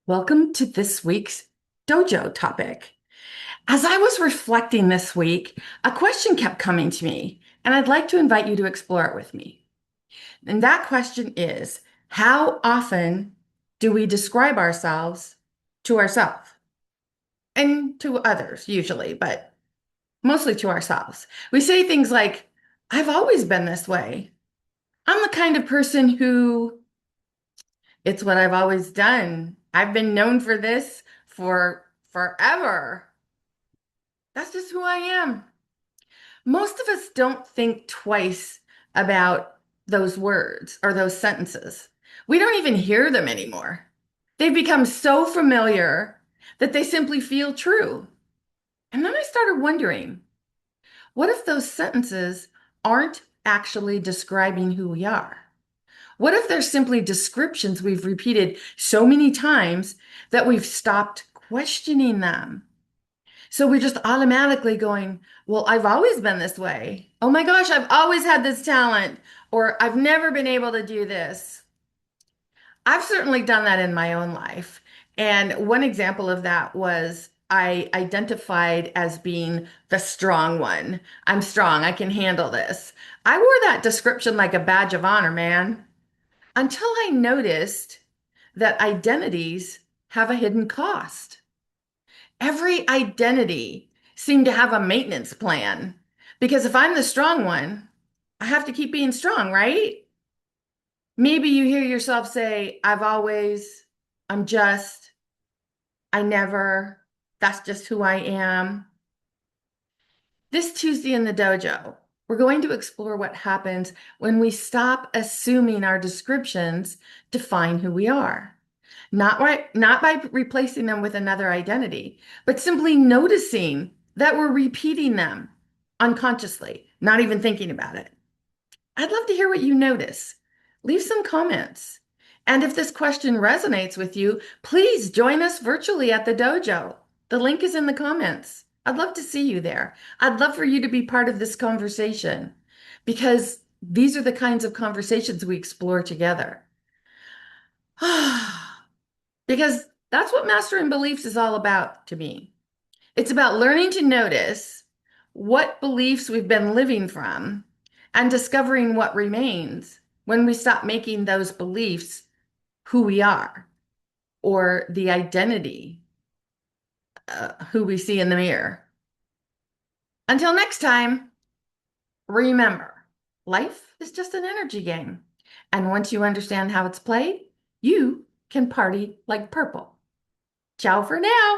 Welcome to this week's dojo topic. As I was reflecting this week, a question kept coming to me, and I'd like to invite you to explore it with me. And that question is, how often do we describe ourselves to ourselves and to others, usually, but mostly to ourselves? We say things like, I've always been this way. I'm the kind of person who, it's what I've always done. I've been known for this for forever. That's just who I am. Most of us don't think twice about those words or those sentences. We don't even hear them anymore. They've become so familiar that they simply feel true. And then I started wondering, what if those sentences aren't actually describing who we are? What if they're simply descriptions we've repeated so many times that we've stopped questioning them? So we're just automatically going, well, I've always been this way. Oh my gosh, I've always had this talent, or I've never been able to do this. I've certainly done that in my own life. And one example of that was I identified as being the strong one. I'm strong. I can handle this. I wore that description like a badge of honor, man, until I noticed that identities have a hidden cost. Every identity seemed to have a maintenance plan because if I'm the strong one, I have to keep being strong, right? Maybe you hear yourself say, I've always, I'm just, I never, that's just who I am. This Tuesday in the dojo, we're going to explore what happens when we stop assuming our descriptions define who we are. Not by replacing them with another identity, but simply noticing that we're repeating them unconsciously, not even thinking about it. I'd love to hear what you notice. Leave some comments. And if this question resonates with you, please join us virtually at the dojo. The link is in the comments. I'd love to see you there. I'd love for you to be part of this conversation because these are the kinds of conversations we explore together. Because that's what mastering beliefs is all about to me. It's about learning to notice what beliefs we've been living from and discovering what remains when we stop making those beliefs who we are or the identity who we see in the mirror. Until next time, remember, life is just an energy game. And once you understand how it's played, you can party like purple. Ciao for now.